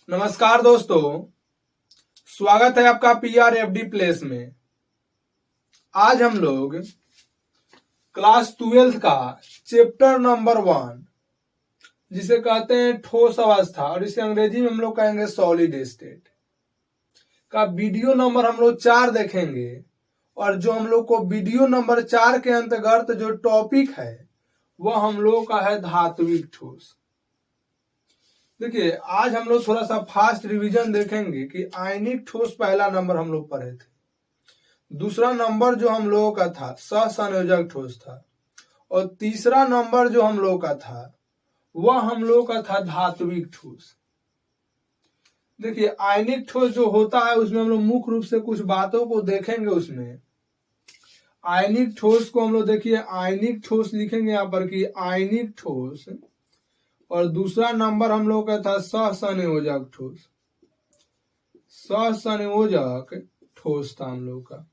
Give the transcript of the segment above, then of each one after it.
नमस्कार दोस्तों, स्वागत है आपका PRFD प्लेस में। आज हम लोग क्लास 12th का चैप्टर नंबर 1 जिसे कहते हैं ठोस अवस्था और इसे अंग्रेजी में हम लोग कहेंगे सॉलिड स्टेट का वीडियो नंबर हम लोग 4 देखेंगे। और जो हम लोग को वीडियो नंबर 4 के अंतर्गत जो टॉपिक है वह हम लोग का है धात्विक ठोस। देखिए, आज हम लोग थोड़ा सा फास्ट रिवीजन देखेंगे कि आयनिक ठोस पहला नंबर हम लोग पढ़े थे, दूसरा नंबर जो हम लोगों का था सहसंयोजक ठोस था, और तीसरा नंबर जो हम लोग का था वह हम लोग का था धात्विक ठोस। देखिए, आयनिक ठोस जो होता है उसमें हम लोग मुख्य रूप से कुछ बातों को देखेंगे। उसमें आयनिक ठोस को हम लोग देखिए आयनिक ठोस लिखेंगे यहाँ पर कि आयनिक ठोस, और दूसरा नंबर हम लोग का था सहसंयोजक ठोस। सहसंयोजक ठोस था हम लोग का।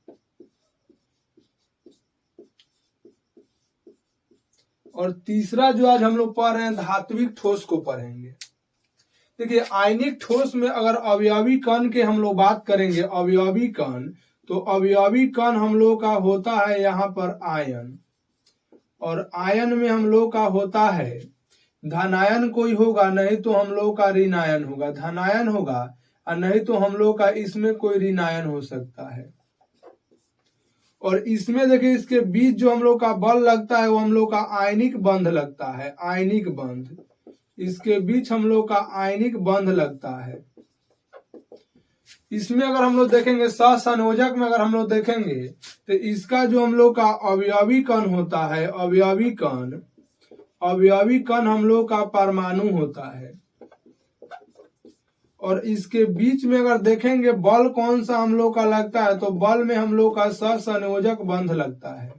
और तीसरा जो आज हम लोग पढ़ रहे हैं धात्विक ठोस को पढ़ेंगे। देखिए, आयनिक ठोस में अगर अवयवी कण के हम लोग बात करेंगे, अवयवी कण, तो अवयवी कण हम लोग का होता है यहाँ पर आयन, और आयन में हम लोग का होता है धनायन कोई होगा, नहीं तो हम लोग का ऋणायन होगा। धनायन होगा और नहीं तो हम लोग का इसमें कोई ऋणायन हो सकता है। और इसमें देखिए इसके बीच जो हम लोग का बल लगता है वो हम लोग का आयनिक बंध लगता है। आयनिक बंध, इसके बीच हम लोग का आयनिक बंध लगता है। इसमें अगर हम लोग देखेंगे सहसंयोजक में अगर हम लोग देखेंगे तो इसका जो हम लोग का अवयवी कण होता है, अवयवी कण हम लोग का परमाणु होता है। और इसके बीच में अगर देखेंगे बल कौन सा हम लोग का लगता है, तो बल में हम लोग का सहसंयोजक बंध लगता है।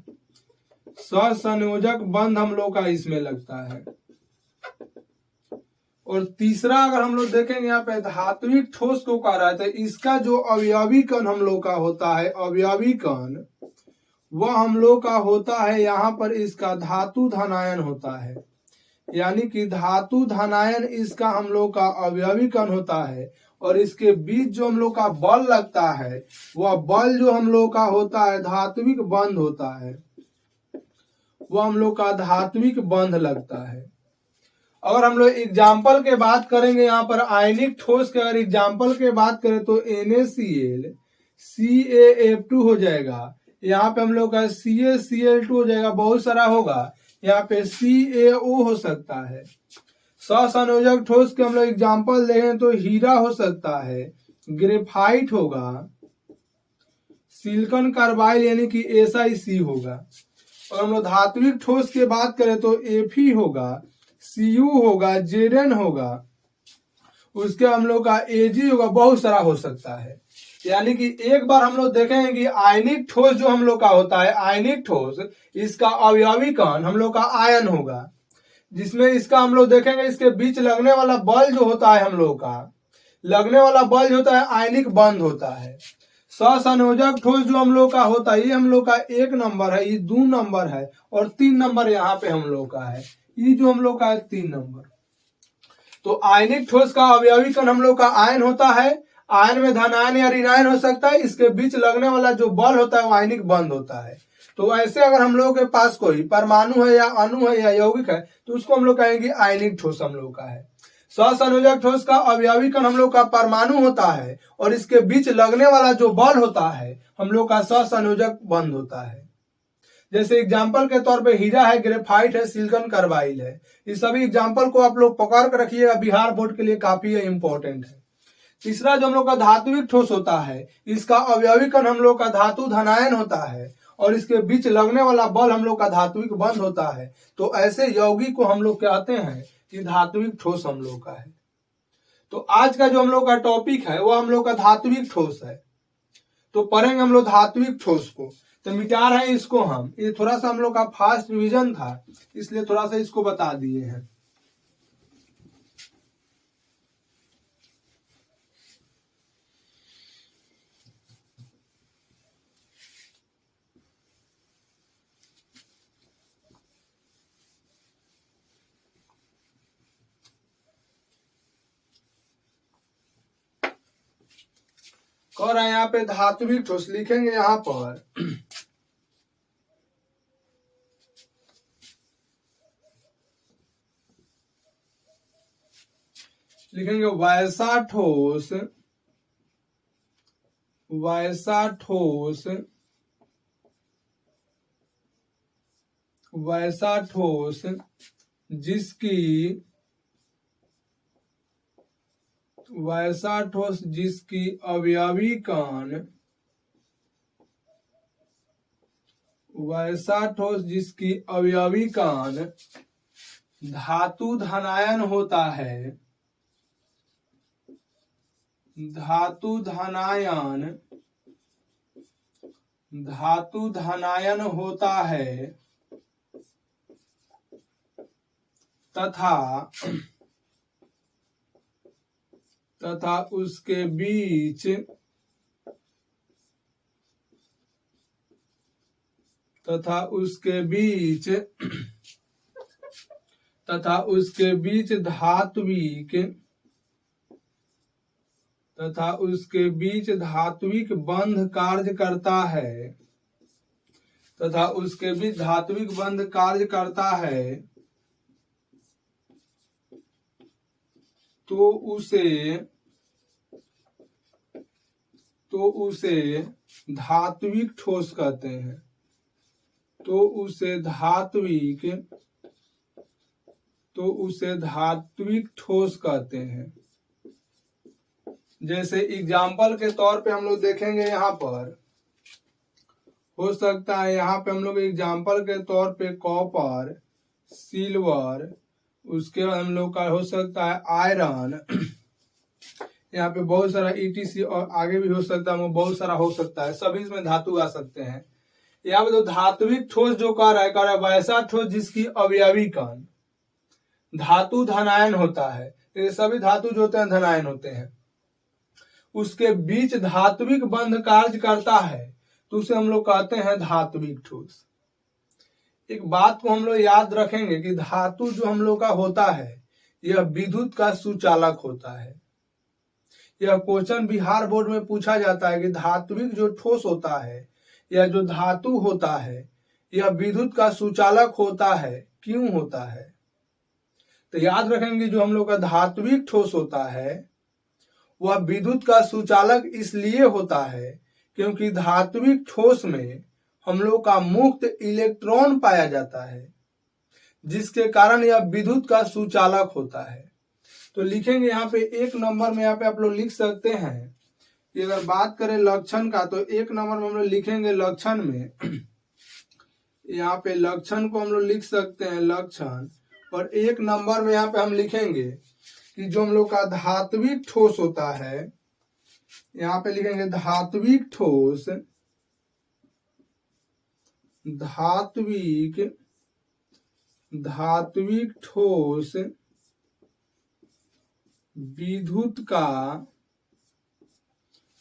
सहसंयोजक बंध हम लोग का इसमें लगता है। और तीसरा अगर हम लोग देखेंगे यहाँ पे धात्विक ठोस को कह रहा है, तो इसका जो अवयवी कण हम लोग का होता है, अवयवी कण, वह हम लोग का होता है यहाँ पर इसका धातु धनायन होता है। यानी कि धातु धनायन इसका हम लोग का अवयवी कण होता है। और इसके बीच जो हम लोग का बल लगता है वह बल जो हम लोग का होता है धात्विक बंध होता है, वह हम लोग का धात्विक बंध लगता है। अगर हम लोग एग्जाम्पल के बात करेंगे यहाँ पर आयनिक ठोस के, अगर एग्जाम्पल के बात करें तो NaCl CaF2 हो जाएगा। यहाँ पे हम लोग का CaCl2 हो जाएगा, बहुत सारा होगा। यहाँ पे CaO हो सकता है। सहसंयोजक ठोस के हम लोग एग्जाम्पल देखें तो हीरा हो सकता है, ग्रेफाइट होगा, सिलिकॉन कार्बाइड यानी कि SiC होगा। और हम लोग धात्विक ठोस की बात करें तो Fe होगा, Cu होगा, Zn होगा, उसके हम लोग का Ag होगा, बहुत सारा हो सकता है। यानी कि एक बार हम लोग देखेंगे कि आयनिक ठोस जो हम लोग का होता है, आयनिक ठोस, इसका अवयवी कण हम लोग का आयन होगा, जिसमें इसका हम लोग देखेंगे इसके बीच लगने वाला बल जो होता है, हम लोग का लगने वाला बल होता है आयनिक बंध होता है। सहसंयोजक ठोस जो हम लोग का होता है, ये हम लोग का 1 नंबर है, ये 2 नंबर है, और 3 नंबर यहाँ पे हम लोग का है, ये जो हम लोग का है 3 नंबर। तो आयनिक ठोस का अवयवी कण हम लोग का आयन होता है। आयन में धनायन या ऋणायन हो सकता है। इसके बीच लगने वाला जो बल होता है वो आयनिक बंध होता है। तो ऐसे अगर हम लोगों के पास कोई परमाणु है या अणु है या यौगिक है तो उसको हम लोग कहेंगे आयनिक ठोस हम लोग का है। सहसंयोजक ठोस का अवयवी कण हम लोग का परमाणु होता है, और इसके बीच लगने वाला जो बल होता है हम लोग का सहसंयोजक बंध होता है। जैसे एग्जाम्पल के तौर पे हीरा है, ग्रेफाइट है, सिलिकॉन कार्बाइड है। इस सभी एग्जाम्पल को आप लोग पकड़ कर रखिएगा, बिहार बोर्ड के लिए काफी इंपॉर्टेंट है। तीसरा जो हम लोग का धात्विक ठोस होता है, इसका अवयवी कण हम लोग का धातु धनायन होता है, और इसके बीच लगने वाला बल हम लोग का धात्विक बंध होता है। तो ऐसे यौगिक को हम लोग कहते हैं कि धात्विक ठोस हम लोग का है। तो आज का जो हम लोग का टॉपिक है वो हम लोग का धात्विक ठोस है। तो पढ़ेंगे हम लोग धात्विक ठोस को। तो मिटा रहे हैं इसको हम, ये थोड़ा सा हम लोग का फास्ट रिवीजन था इसलिए थोड़ा सा इसको बता दिए हैं। कह रहा है यहाँ पे धात्विक ठोस, लिखेंगे यहाँ पर लिखेंगे वैसा ठोस, वैसा ठोस, वैसा ठोस जिसकी, वैसा ठोस जिसकी अवयवी कण, वैसा ठोस जिसकी अवयवी कण धातु धनायन होता है, धातु धनायन, धातु धनायन होता है तथा तथा उसके बीच, तथा उसके बीच, तथा उसके बीच धात्विक, तथा उसके बीच धात्विक बंध कार्य करता है, तथा उसके बीच धात्विक बंध कार्य करता है, तो उसे धात्विक ठोस कहते हैं, तो उसे धात्विक, तो उसे धात्विक ठोस कहते हैं। जैसे एग्जाम्पल के तौर पे हम लोग देखेंगे, यहाँ पर हो सकता है, यहाँ पे हम लोग एग्जाम्पल के तौर पे कॉपर, सिल्वर, उसके बाद हम लोग का हो सकता है आयरन, यहाँ पे बहुत सारा ETC और आगे भी हो सकता है, बहुत सारा हो सकता है, सभी इसमें धातु आ सकते हैं। यहाँ पे तो धात्विक ठोस जो कह रहा है वैसा ठोस जिसकी अवयवी कण धातु धनायन होता है, ये सभी धातु जो होते हैं धनायन होते हैं, उसके बीच धात्विक बंध कार्य करता है, तो उसे हम लोग कहते हैं धात्विक ठोस। एक बात को हम लोग याद रखेंगे कि धातु जो हम लोग का होता है यह विद्युत का सुचालक होता है। यह क्वेश्चन बिहार बोर्ड में पूछा जाता है कि धात्विक जो ठोस होता है या जो धातु होता है यह विद्युत का सुचालक होता है, क्यों होता है? तो याद रखेंगे जो हम लोग का धात्विक ठोस होता है वह विद्युत का सुचालक इसलिए होता है क्योंकि धात्विक ठोस में हम लोग का मुक्त इलेक्ट्रॉन पाया जाता है, जिसके कारण यह विद्युत का सुचालक होता है। तो लिखेंगे यहाँ पे एक नंबर में, यहाँ पे आप लोग लिख सकते हैं कि अगर बात करें लक्षण का तो एक नंबर में हम लोग लिखेंगे लक्षण में, यहाँ पे लक्षण को हम लोग लिख सकते हैं लक्षण, और एक नंबर में यहाँ पे हम लिखेंगे कि जो हम लोग का धात्विक ठोस होता है, यहाँ पे लिखेंगे धात्विक ठोस, धात्विक, धात्विक ठोस विद्युत का,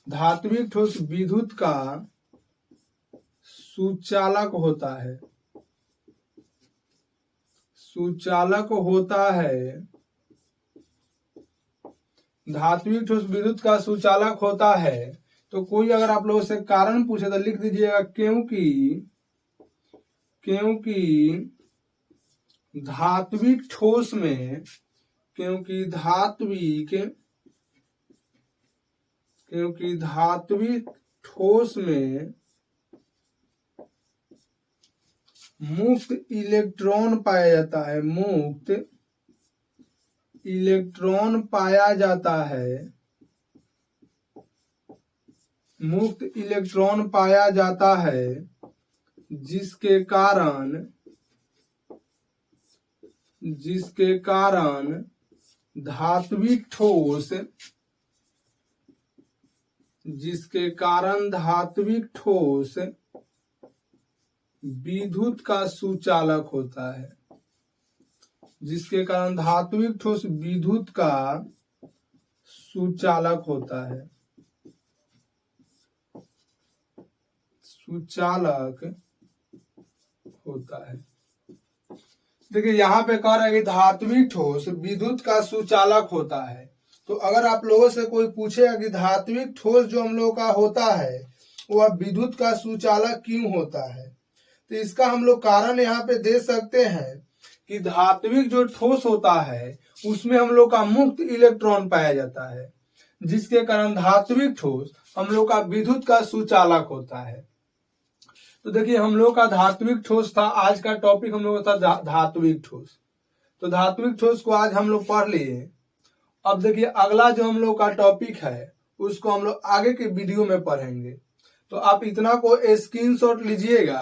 धात्विक ठोस विद्युत का सुचालक होता है, सुचालक होता है। धात्विक ठोस विद्युत का सुचालक होता है। तो कोई अगर आप लोगों से कारण पूछे तो लिख दीजिएगा क्योंकि धात्विक ठोस में, क्योंकि धात्विक ठोस में मुक्त इलेक्ट्रॉन पाया जाता है, मुक्त इलेक्ट्रॉन पाया जाता है, मुक्त इलेक्ट्रॉन पाया जाता है, जिसके कारण धात्विक ठोस, जिसके कारण धात्विक ठोस विद्युत का सुचालक होता है, जिसके कारण धात्विक ठोस विद्युत का सुचालक होता है, सुचालक होता है। देखिए यहाँ पे कह रहा है कि धात्विक ठोस विद्युत का सुचालक होता है, तो अगर आप लोगों से कोई पूछेगा कि धात्विक ठोस जो हम लोग का होता है वह विद्युत का सुचालक क्यों होता है, तो इसका हम लोग कारण यहाँ पे दे सकते हैं कि धात्विक जो ठोस होता है उसमें हम लोग का मुक्त इलेक्ट्रॉन पाया जाता है, जिसके कारण धात्विक ठोस हम लोग का विद्युत का सुचालक होता है। तो देखिए हम लोग का धात्विक ठोस था, आज का टॉपिक हम लोग का था धात्विक ठोस। तो धात्विक ठोस को आज हम लोग पढ़ लिए। अब देखिए अगला जो हम लोग का टॉपिक है उसको हम लोग आगे के वीडियो में पढ़ेंगे। तो आप इतना को स्क्रीनशॉट लीजिएगा